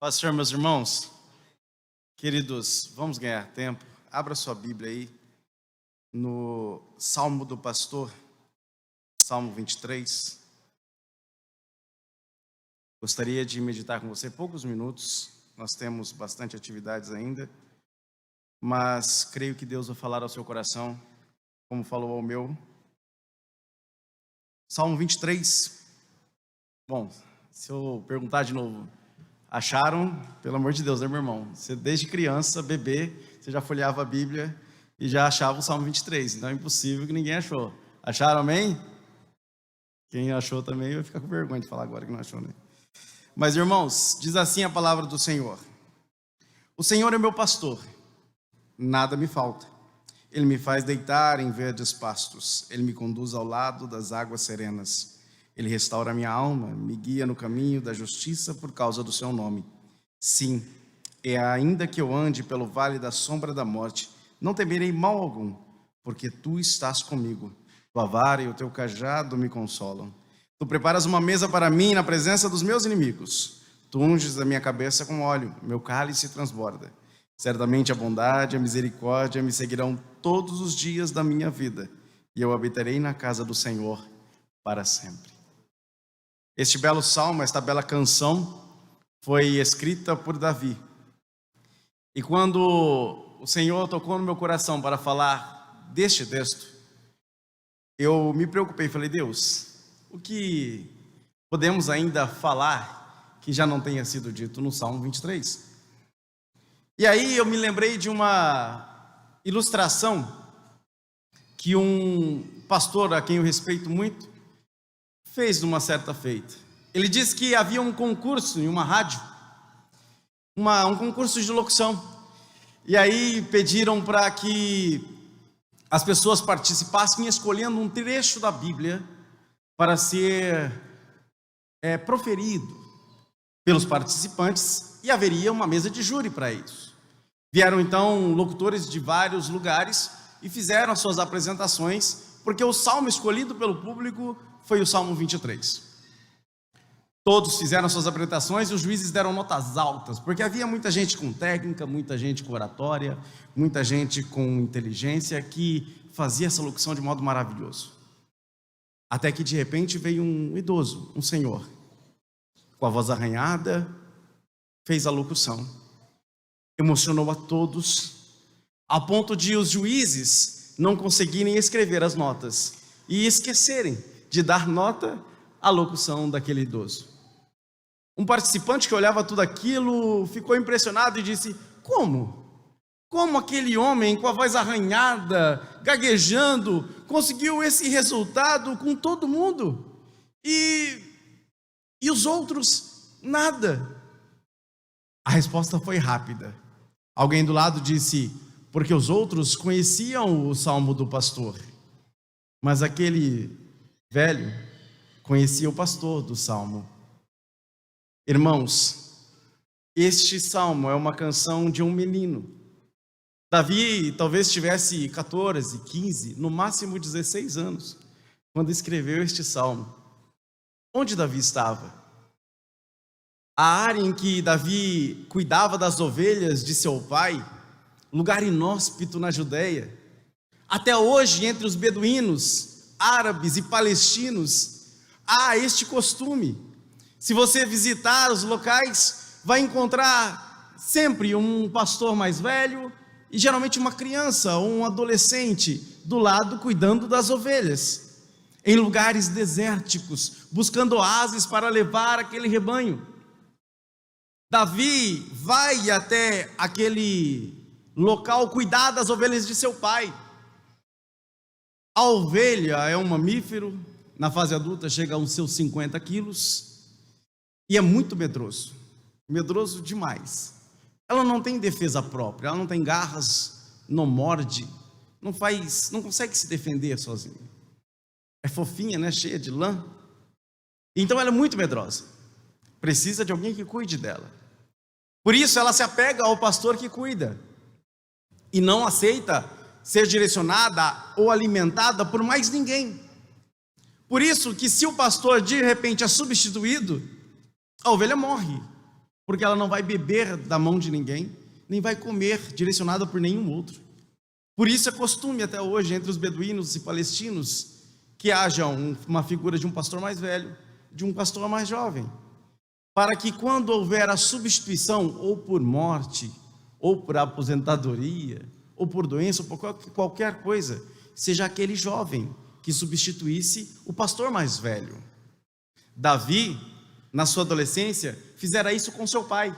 Pastor, meus irmãos, queridos, vamos ganhar tempo. Abra sua Bíblia aí no Salmo do Pastor, Salmo 23. Gostaria de meditar com você poucos minutos. Nós temos bastante atividades ainda, mas creio que Deus vai falar ao seu coração, como falou ao meu. Salmo 23. Bom, se eu perguntar de novo, acharam? Pelo amor de Deus, né, meu irmão? Você desde criança, bebê, você já folheava a Bíblia e já achava o Salmo 23. Então é impossível que ninguém achou. Acharam, amém? Quem achou também vai ficar com vergonha de falar agora que não achou, né? Mas, irmãos, diz assim a palavra do Senhor: O Senhor é meu pastor, nada me falta. Ele me faz deitar em verdes pastos. Ele me conduz ao lado das águas serenas. Ele restaura a minha alma, me guia no caminho da justiça por causa do seu nome. Sim, e ainda que eu ande pelo vale da sombra da morte, não temerei mal algum, porque tu estás comigo. Tua vara e o teu cajado me consolam. Tu preparas uma mesa para mim na presença dos meus inimigos. Tu unges a minha cabeça com óleo, meu cálice transborda. Certamente a bondade e a misericórdia me seguirão todos os dias da minha vida, e eu habitarei na casa do Senhor para sempre. Este belo salmo, esta bela canção, foi escrita por Davi. E quando o Senhor tocou no meu coração para falar deste texto, eu me preocupei, falei: Deus, o que podemos ainda falar que já não tenha sido dito no Salmo 23? E aí eu me lembrei de uma ilustração que um pastor, a quem eu respeito muito, fez numa certa feita. Ele disse que havia um concurso em uma rádio, um concurso de locução, e aí pediram para que as pessoas participassem escolhendo um trecho da Bíblia para ser proferido pelos participantes, e haveria uma mesa de júri para isso. Vieram então locutores de vários lugares e fizeram as suas apresentações, porque o salmo escolhido pelo público foi o Salmo 23. Todos fizeram suas apresentações e os juízes deram notas altas, porque havia muita gente com técnica, muita gente com oratória, muita gente com inteligência que fazia essa locução de modo maravilhoso. Até que de repente veio um idoso, um senhor, com a voz arranhada, fez a locução, emocionou a todos, a ponto de os juízes não conseguirem escrever as notas e esquecerem de dar nota à locução daquele idoso. Um participante que olhava tudo aquilo ficou impressionado e disse: Como? Como aquele homem com a voz arranhada, gaguejando, conseguiu esse resultado com todo mundo? E os outros, nada. A resposta foi rápida. Alguém do lado disse: Porque os outros conheciam o salmo do pastor, mas aquele velho conhecia o pastor do salmo. Irmãos, este salmo é uma canção de um menino. Davi talvez tivesse 14, 15, no máximo 16 anos, quando escreveu este salmo. Onde Davi estava? A área em que Davi cuidava das ovelhas de seu pai, lugar inóspito na Judéia. Até hoje, entre os beduínos, árabes e palestinos, há este costume. Se você visitar os locais, vai encontrar sempre um pastor mais velho e geralmente uma criança ou um adolescente do lado cuidando das ovelhas, em lugares desérticos, buscando oásis para levar aquele rebanho. Davi vai até aquele local cuidar das ovelhas de seu pai. A ovelha é um mamífero, na fase adulta chega aos seus 50 quilos e é muito medroso, medroso demais. Ela não tem defesa própria, ela não tem garras, não morde, não consegue se defender sozinha. É fofinha, né? Cheia de lã. Então ela é muito medrosa, precisa de alguém que cuide dela. Por isso ela se apega ao pastor que cuida e não aceita ser direcionada ou alimentada por mais ninguém. Por isso que se o pastor de repente é substituído, a ovelha morre. porque ela não vai beber da mão de ninguém, nem vai comer direcionada por nenhum outro. Por isso é costume até hoje entre os beduínos e palestinos que haja uma figura de um pastor mais velho, de um pastor mais jovem, para que quando houver a substituição, ou por morte, ou por aposentadoria, ou por doença, ou por qualquer coisa, seja aquele jovem que substituísse o pastor mais velho. Davi, na sua adolescência, fizera isso com seu pai.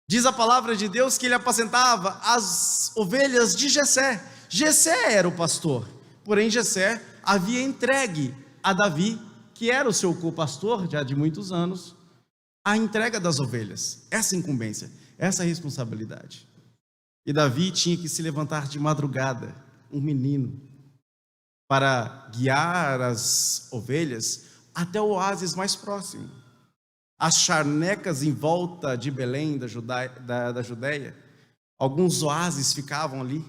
Diz a palavra de Deus que ele apacentava as ovelhas de Jessé. Jessé era o pastor, porém Jessé havia entregue a Davi, que era o seu co-pastor já de muitos anos, a entrega das ovelhas, essa incumbência, essa responsabilidade. E Davi tinha que se levantar de madrugada, um menino, para guiar as ovelhas até o oásis mais próximo. As charnecas em volta de Belém, da Judéia, alguns oásis ficavam ali,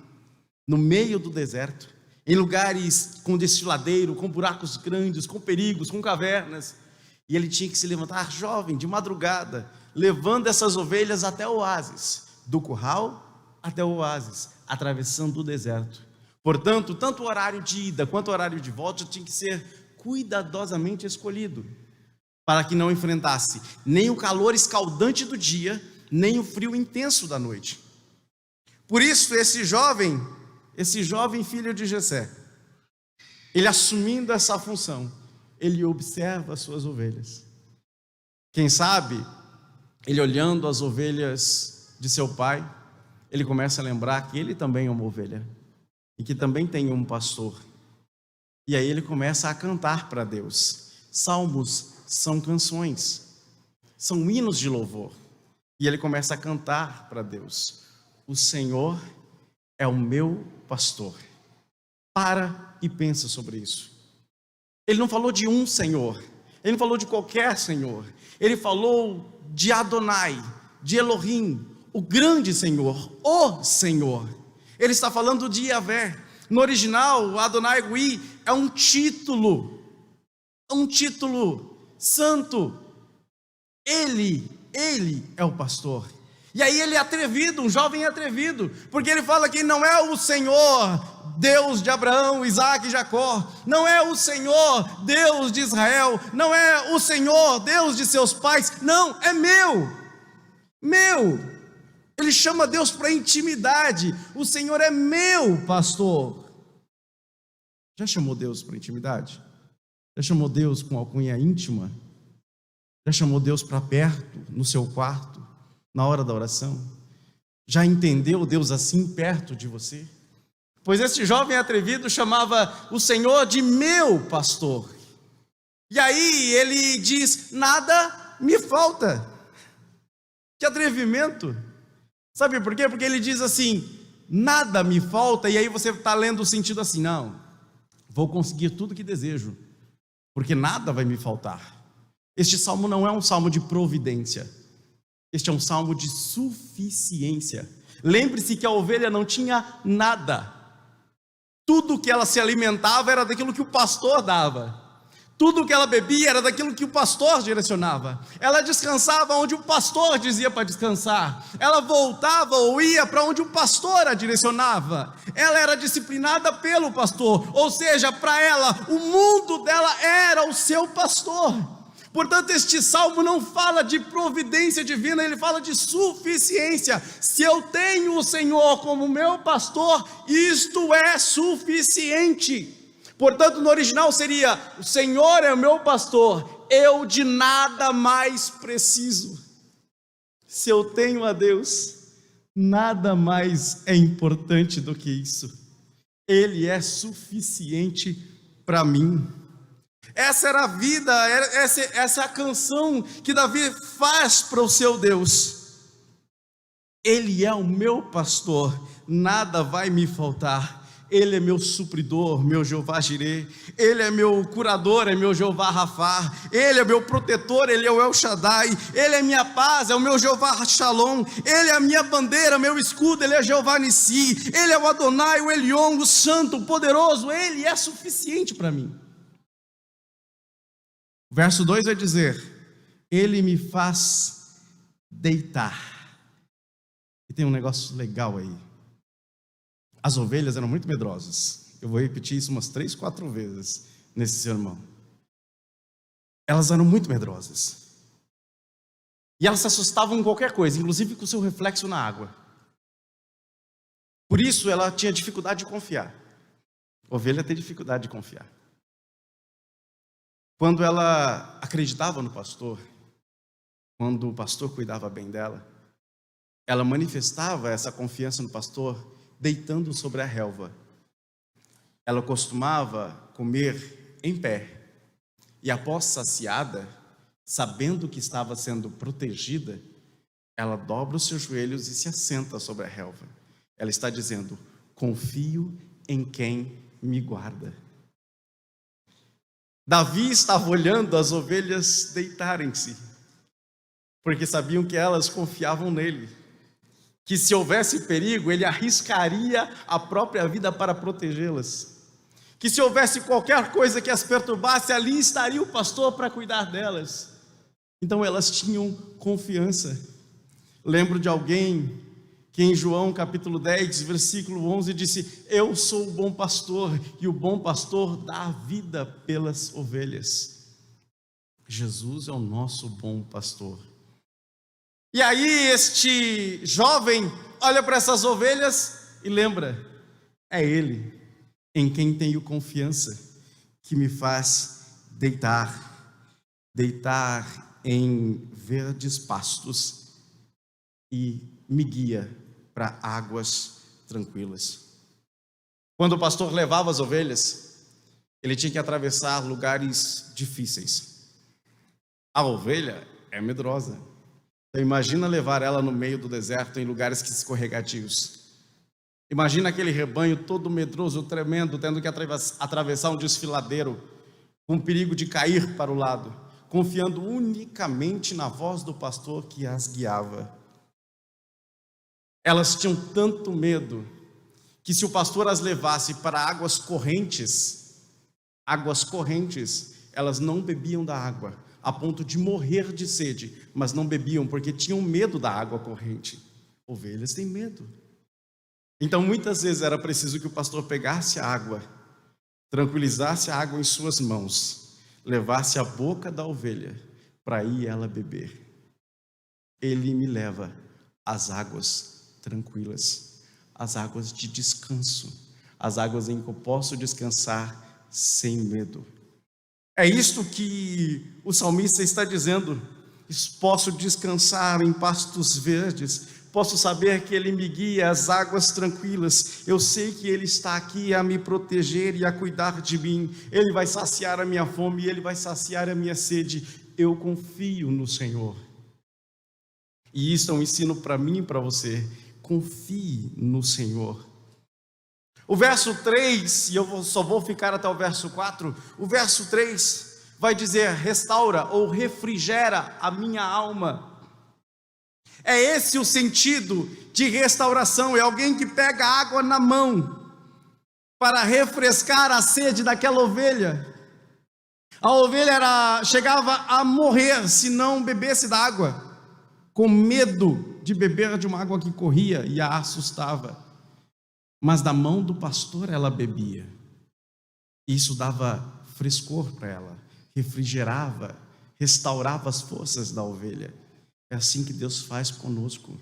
no meio do deserto, em lugares com destiladeiro, com buracos grandes, com perigos, com cavernas. E ele tinha que se levantar jovem, de madrugada, levando essas ovelhas até o oásis, do curral até o oásis, atravessando o deserto. Portanto, tanto o horário de ida quanto o horário de volta tinha que ser cuidadosamente escolhido, para que não enfrentasse nem o calor escaldante do dia, nem o frio intenso da noite. Por isso, esse jovem filho de Jessé, ele assumindo essa função, ele observa as suas ovelhas. Quem sabe, ele olhando as ovelhas de seu pai, ele começa a lembrar que ele também é uma ovelha, e que também tem um pastor. E aí ele começa a cantar para Deus. Salmos são canções, são hinos de louvor. E ele começa a cantar para Deus: o Senhor é o meu pastor. Para e pensa sobre isso. Ele não falou de um Senhor, ele não falou de qualquer Senhor, ele falou de Adonai, de Elohim, o grande Senhor, o Senhor. Ele está falando de Yahvé. No original, o Adonai Gui é um título santo. Ele é o pastor. E aí ele é atrevido, um jovem atrevido, porque ele fala que não é o Senhor, Deus de Abraão, Isaac e Jacó, não é o Senhor, Deus de Israel, não é o Senhor, Deus de seus pais, não, é meu. Ele chama Deus para intimidade. O Senhor é meu pastor. Já chamou Deus para intimidade? Já chamou Deus com alcunha íntima? Já chamou Deus para perto, no seu quarto, na hora da oração? Já entendeu Deus assim perto de você? Pois esse jovem atrevido chamava o Senhor de meu pastor. E aí ele diz: nada me falta. Que atrevimento! Sabe por quê? Porque ele diz assim: nada me falta. E aí você está lendo o sentido assim: não, vou conseguir tudo que desejo, porque nada vai me faltar. Este salmo não é um salmo de providência, este é um salmo de suficiência. Lembre-se que a ovelha não tinha nada, tudo que ela se alimentava era daquilo que o pastor dava, tudo que ela bebia era daquilo que o pastor direcionava, ela descansava onde o pastor dizia para descansar, ela voltava ou ia para onde o pastor a direcionava, ela era disciplinada pelo pastor, ou seja, para ela, o mundo dela era o seu pastor. Portanto, este salmo não fala de providência divina, ele fala de suficiência. Se eu tenho o Senhor como meu pastor, isto é suficiente. Portanto, no original seria: o Senhor é o meu pastor, eu de nada mais preciso. Se eu tenho a Deus, nada mais é importante do que isso. Ele é suficiente para mim. Essa era a vida, essa é a canção que Davi faz para o seu Deus. Ele é o meu pastor, nada vai me faltar. Ele é meu supridor, meu Jeová Jirê. Ele é meu curador, é meu Jeová Rafá. Ele é meu protetor, ele é o El Shaddai. Ele é minha paz, é o meu Jeová Shalom. Ele é a minha bandeira, meu escudo, ele é Jeová Nissi. Ele é o Adonai, o Elion, o santo, o poderoso. Ele é suficiente para mim. Verso 2 vai dizer: ele me faz deitar. E tem um negócio legal aí. As ovelhas eram muito medrosas. Eu vou repetir isso umas 3, 4 vezes nesse sermão. Elas eram muito medrosas. E elas se assustavam com qualquer coisa, inclusive com o seu reflexo na água. Por isso ela tinha dificuldade de confiar. A ovelha tem dificuldade de confiar. Quando ela acreditava no pastor, quando o pastor cuidava bem dela, ela manifestava essa confiança no pastor deitando sobre a relva. Ela costumava comer em pé. E após saciada, sabendo que estava sendo protegida, ela dobra os seus joelhos e se assenta sobre a relva. Ela está dizendo: confio em quem me guarda. Davi estava olhando as ovelhas deitarem-se, porque sabiam que elas confiavam nele, que se houvesse perigo, ele arriscaria a própria vida para protegê-las, que se houvesse qualquer coisa que as perturbasse, ali estaria o pastor para cuidar delas. Então elas tinham confiança. Lembro de alguém que em João capítulo 10, versículo 11 disse: eu sou o bom pastor, e o bom pastor dá a vida pelas ovelhas. Jesus é o nosso bom pastor. E aí este jovem olha para essas ovelhas e lembra: é Ele em quem tenho confiança, que me faz deitar em verdes pastos e me guia para águas tranquilas. Quando o pastor levava as ovelhas, ele tinha que atravessar lugares difíceis. A ovelha é medrosa. Então imagina levar ela no meio do deserto, em lugares escorregadios. Imagina aquele rebanho todo medroso, tremendo, tendo que atravessar um desfiladeiro, com perigo de cair para o lado, confiando unicamente na voz do pastor que as guiava. Elas tinham tanto medo, que se o pastor as levasse para águas correntes, elas não bebiam da água, a ponto de morrer de sede, mas não bebiam porque tinham medo da água corrente. Ovelhas têm medo. Então muitas vezes era preciso que o pastor pegasse a água, tranquilizasse a água em suas mãos, levasse a boca da ovelha para ir ela beber. Ele me leva às águas tranquilas, às águas de descanso, às águas em que eu posso descansar sem medo. É isto que o salmista está dizendo: posso descansar em pastos verdes, posso saber que Ele me guia às águas tranquilas, eu sei que Ele está aqui a me proteger e a cuidar de mim, Ele vai saciar a minha fome, Ele vai saciar a minha sede, eu confio no Senhor. E isso é um ensino para mim e para você: confie no Senhor. O verso 3, e eu só vou ficar até o verso 4, o verso 3 vai dizer: restaura ou refrigera a minha alma. É esse o sentido de restauração, é alguém que pega água na mão para refrescar a sede daquela ovelha. A ovelha chegava a morrer se não bebesse da água, com medo de beber de uma água que corria e a assustava. Mas da mão do pastor ela bebia. Isso dava frescor para ela, refrigerava, restaurava as forças da ovelha. É assim que Deus faz conosco.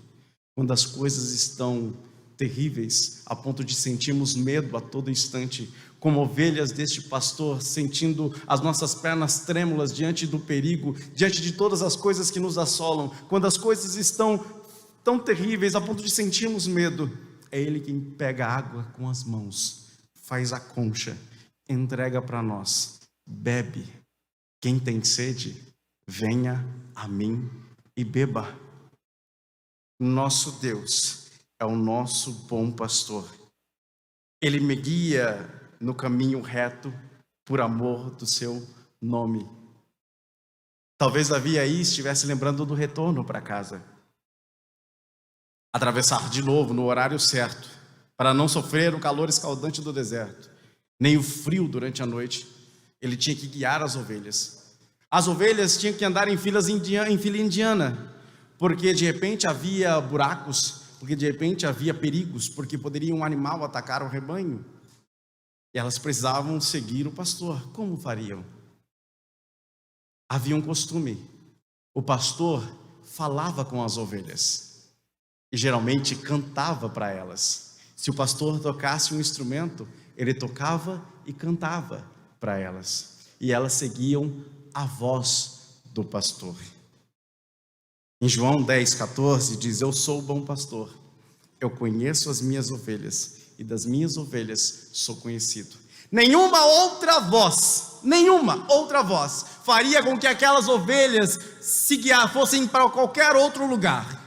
Quando as coisas estão terríveis, a ponto de sentirmos medo a todo instante, como ovelhas deste pastor, sentindo as nossas pernas trêmulas diante do perigo, diante de todas as coisas que nos assolam, quando as coisas estão tão terríveis a ponto de sentirmos medo, é Ele quem pega a água com as mãos, faz a concha, entrega para nós: bebe. Quem tem sede, venha a mim e beba. Nosso Deus é o nosso bom pastor. Ele me guia no caminho reto por amor do seu nome. Talvez Davi aí estivesse lembrando do retorno para casa. Atravessar de novo no horário certo, para não sofrer o calor escaldante do deserto, nem o frio durante a noite. Ele tinha que guiar as ovelhas. As ovelhas tinham que andar em fila indiana, porque de repente havia buracos, porque de repente havia perigos, porque poderia um animal atacar o rebanho. E elas precisavam seguir o pastor. Como fariam? Havia um costume. O pastor falava com as ovelhas e geralmente cantava para elas. Se o pastor tocasse um instrumento, ele tocava e cantava para elas. E elas seguiam a voz do pastor. Em João 10,14 diz: eu sou o bom pastor, eu conheço as minhas ovelhas e das minhas ovelhas sou conhecido. Nenhuma outra voz faria com que aquelas ovelhas fossem para qualquer outro lugar.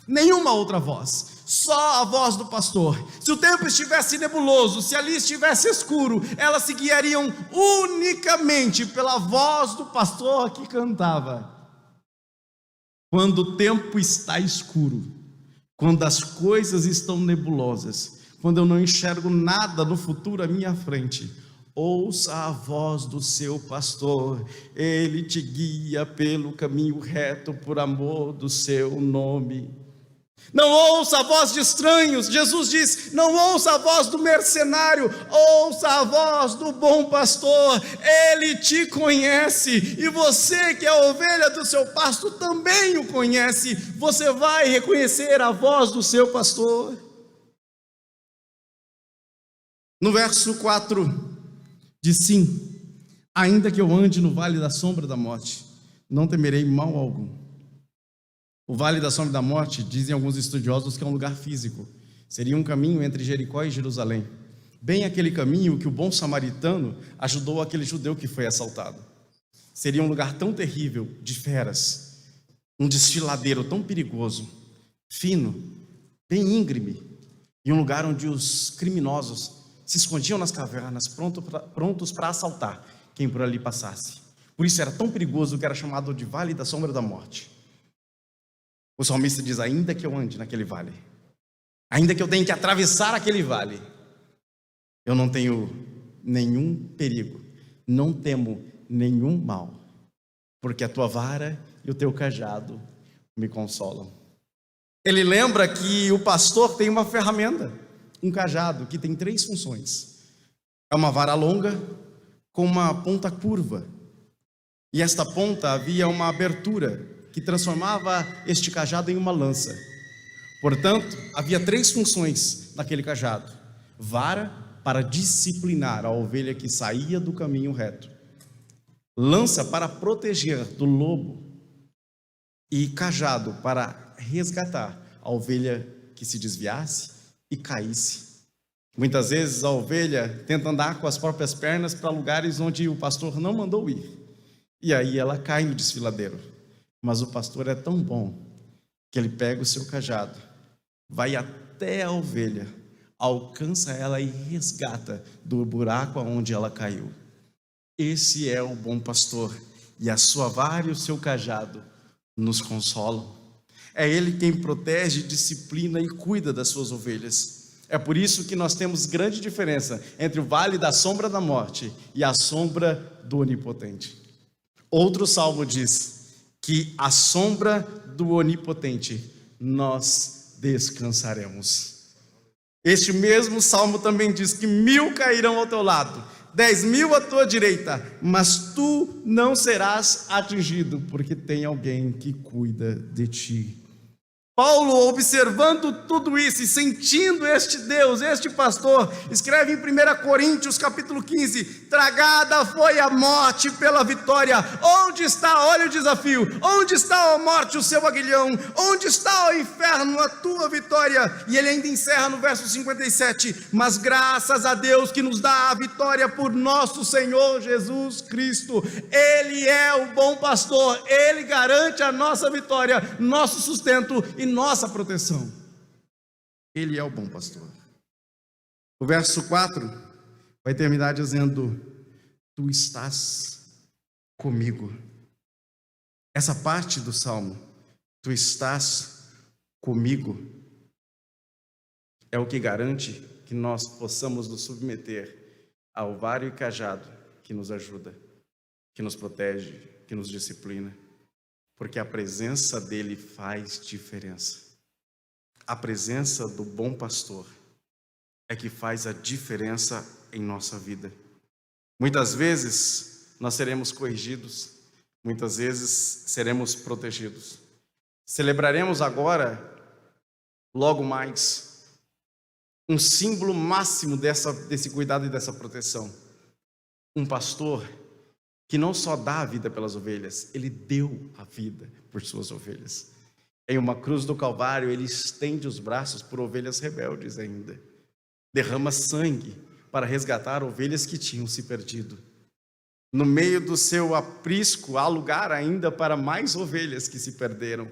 Nenhuma outra voz. Só a voz do pastor. Se o tempo estivesse nebuloso, se ali estivesse escuro, elas se guiariam unicamente pela voz do pastor que cantava. Quando o tempo está escuro, quando as coisas estão nebulosas, quando eu não enxergo nada no futuro à minha frente, ouça a voz do seu pastor. Ele te guia pelo caminho reto por amor do seu nome. Não ouça a voz de estranhos. Jesus diz: não ouça a voz do mercenário, ouça a voz do bom pastor. Ele te conhece, e você que é a ovelha do seu pasto também o conhece. Você vai reconhecer a voz do seu pastor. No verso 4 diz: sim, ainda que eu ande no vale da sombra da morte, não temerei mal algum. O vale da sombra da morte, dizem alguns estudiosos, que é um lugar físico. Seria um caminho entre Jericó e Jerusalém. Bem aquele caminho que o bom samaritano ajudou aquele judeu que foi assaltado. Seria um lugar tão terrível, de feras, um desfiladeiro tão perigoso, fino, bem íngreme, e um lugar onde os criminosos se escondiam nas cavernas, prontos para assaltar quem por ali passasse. Por isso era tão perigoso que era chamado de Vale da Sombra da Morte. O salmista diz: ainda que eu ande naquele vale, ainda que eu tenha que atravessar aquele vale, eu não tenho nenhum perigo, não temo nenhum mal, porque a tua vara e o teu cajado me consolam. Ele lembra que o pastor tem uma ferramenta, um cajado, que tem 3 funções. É uma vara longa com uma ponta curva, e esta ponta havia uma abertura que transformava este cajado em uma lança. Portanto, havia 3 funções naquele cajado: vara para disciplinar a ovelha que saía do caminho reto, lança para proteger do lobo, e cajado para resgatar a ovelha que se desviasse e caísse. Muitas vezes a ovelha tenta andar com as próprias pernas para lugares onde o pastor não mandou ir, e aí ela cai no desfiladeiro. Mas o pastor é tão bom que ele pega o seu cajado, vai até a ovelha, alcança ela e resgata do buraco aonde ela caiu. Esse é o bom pastor, e a sua vara e o seu cajado nos consolam. É ele quem protege, disciplina e cuida das suas ovelhas. É por isso que nós temos grande diferença entre o vale da sombra da morte e a sombra do onipotente. Outro salmo diz que à sombra do onipotente nós descansaremos. Este mesmo salmo também diz que 1000 cairão ao teu lado, 10.000 à tua direita, mas tu não serás atingido, porque tem alguém que cuida de ti. Paulo, observando tudo isso e sentindo este Deus, este pastor, escreve em 1 Coríntios capítulo 15: tragada foi a morte pela vitória. Onde está, olha o desafio, onde está a morte o seu aguilhão? Onde está o inferno a tua vitória? E ele ainda encerra no verso 57, mas graças a Deus que nos dá a vitória por nosso Senhor Jesus Cristo. Ele é o bom pastor, ele garante a nossa vitória, nosso sustento e nossa proteção. Ele é o bom pastor. O verso 4 vai terminar dizendo: tu estás comigo. Essa parte do salmo, tu estás comigo, é o que garante que nós possamos nos submeter ao vara e cajado que nos ajuda, que nos protege, que nos disciplina. porque a presença dele faz diferença. A presença do bom pastor é que faz a diferença em nossa vida. Muitas vezes nós seremos corrigidos, muitas vezes seremos protegidos. Celebraremos agora, logo mais, um símbolo máximo desse cuidado e dessa proteção. Um pastor que não só dá a vida pelas ovelhas, ele deu a vida por suas ovelhas. Em uma cruz do Calvário, ele estende os braços por ovelhas rebeldes ainda. Derrama sangue para resgatar ovelhas que tinham se perdido. No meio do seu aprisco, há lugar ainda para mais ovelhas que se perderam.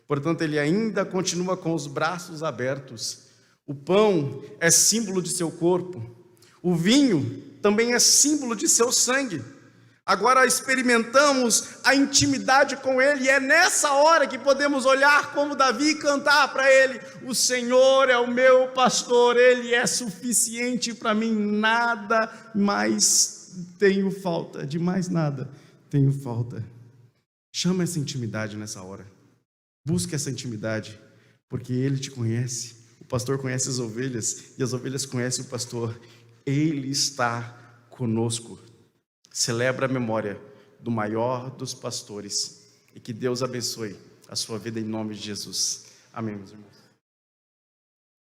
Portanto, ele ainda continua com os braços abertos. O pão é símbolo de seu corpo. O vinho também é símbolo de seu sangue. Agora experimentamos a intimidade com Ele, e é nessa hora que podemos olhar como Davi e cantar para Ele: o Senhor é o meu pastor, Ele é suficiente para mim, nada mais tenho falta, de mais nada tenho falta. Chama essa intimidade nessa hora, busque essa intimidade, porque Ele te conhece, o pastor conhece as ovelhas, e as ovelhas conhecem o pastor, Ele está conosco. Celebra a memória do maior dos pastores, e que Deus abençoe a sua vida em nome de Jesus. Amém, meus irmãos.